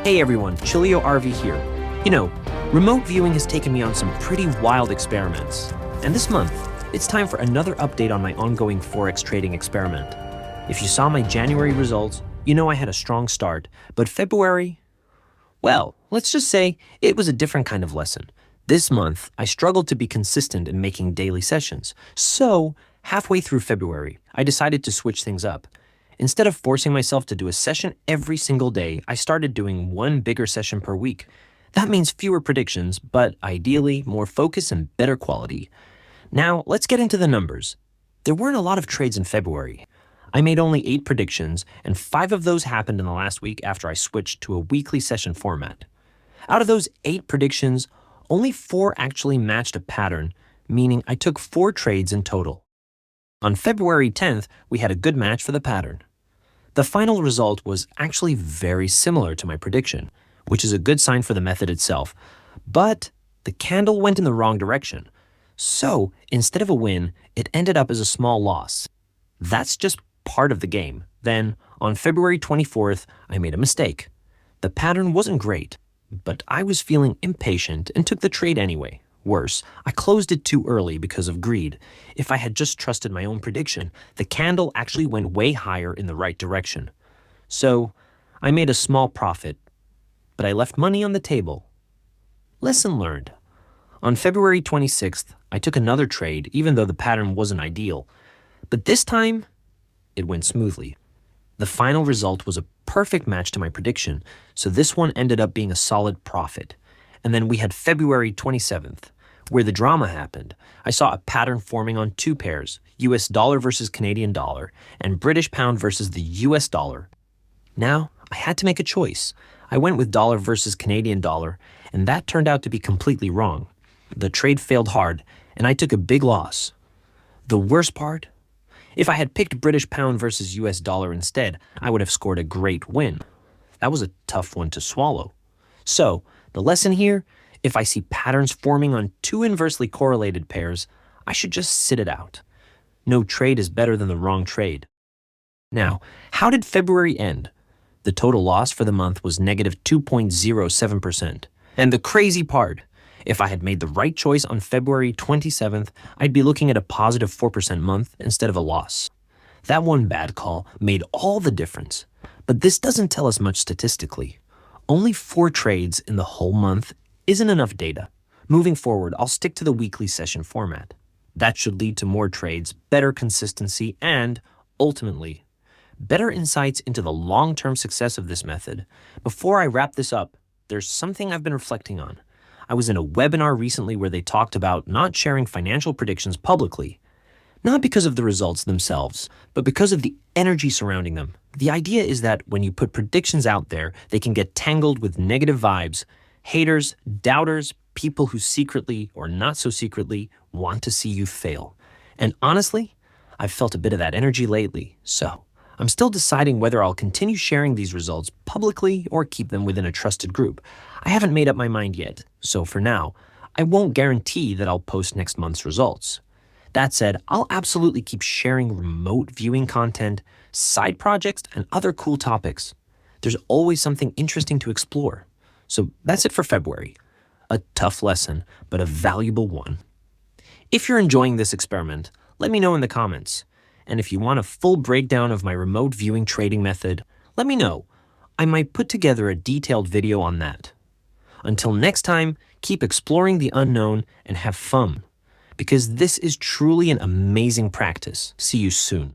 Hey everyone, Chilleo RV here. You know, remote viewing has taken me on some pretty wild experiments. And this month, it's time for another update on my ongoing Forex trading experiment. If you saw my January results, you know I had a strong start, but February, well, let's just say it was a different kind of lesson. This month, I struggled to be consistent in making daily sessions. So, halfway through February, I decided to switch things up. Instead of forcing myself to do a session every single day, I started doing one bigger session per week. That means fewer predictions, but ideally more focus and better quality. Now, let's get into the numbers. There weren't a lot of trades in February. I made only 8 predictions, and 5 of those happened in the last week after I switched to a weekly session format. Out of those 8 predictions, only 4 actually matched a pattern, meaning I took 4 trades in total. On February 10th, we had a good match for the pattern. The final result was actually very similar to my prediction, which is a good sign for the method itself, but the candle went in the wrong direction. So, instead of a win, it ended up as a small loss. That's just part of the game. Then, on February 24th, I made a mistake. The pattern wasn't great, but I was feeling impatient and took the trade anyway. Worse, I closed it too early because of greed. If I had just trusted my own prediction, the candle actually went way higher in the right direction. So, I made a small profit, but I left money on the table. Lesson learned. On February 26th, I took another trade even though the pattern wasn't ideal. But this time, it went smoothly. The final result was a perfect match to my prediction, so this one ended up being a solid profit. And then we had February 27th, where the drama happened. I saw a pattern forming on 2 pairs, US dollar versus Canadian dollar, and British pound versus the US dollar. Now, I had to make a choice. I went with dollar versus Canadian dollar, and that turned out to be completely wrong. The trade failed hard, and I took a big loss. The worst part? If I had picked British pound versus US dollar instead, I would have scored a great win. That was a tough one to swallow. So, the lesson here, if I see patterns forming on 2 inversely correlated pairs, I should just sit it out. No trade is better than the wrong trade. Now, how did February end? The total loss for the month was negative 2.07%. And the crazy part, if I had made the right choice on February 27th, I'd be looking at a positive 4% month instead of a loss. That one bad call made all the difference. But this doesn't tell us much statistically. Only 4 trades in the whole month isn't enough data. Moving forward, I'll stick to the weekly session format. That should lead to more trades, better consistency, and, ultimately, better insights into the long-term success of this method. Before I wrap this up, there's something I've been reflecting on. I was in a webinar recently where they talked about not sharing financial predictions publicly. Not because of the results themselves, but because of the energy surrounding them. The idea is that when you put predictions out there, they can get tangled with negative vibes, haters, doubters, people who secretly or not so secretly want to see you fail. And honestly, I've felt a bit of that energy lately, so I'm still deciding whether I'll continue sharing these results publicly or keep them within a trusted group. I haven't made up my mind yet, so for now, I won't guarantee that I'll post next month's results. That said, I'll absolutely keep sharing remote viewing content, side projects, and other cool topics. There's always something interesting to explore. So that's it for February. A tough lesson, but a valuable one. If you're enjoying this experiment, let me know in the comments. And if you want a full breakdown of my remote viewing trading method, let me know. I might put together a detailed video on that. Until next time, keep exploring the unknown and have fun, because this is truly an amazing practice. See you soon.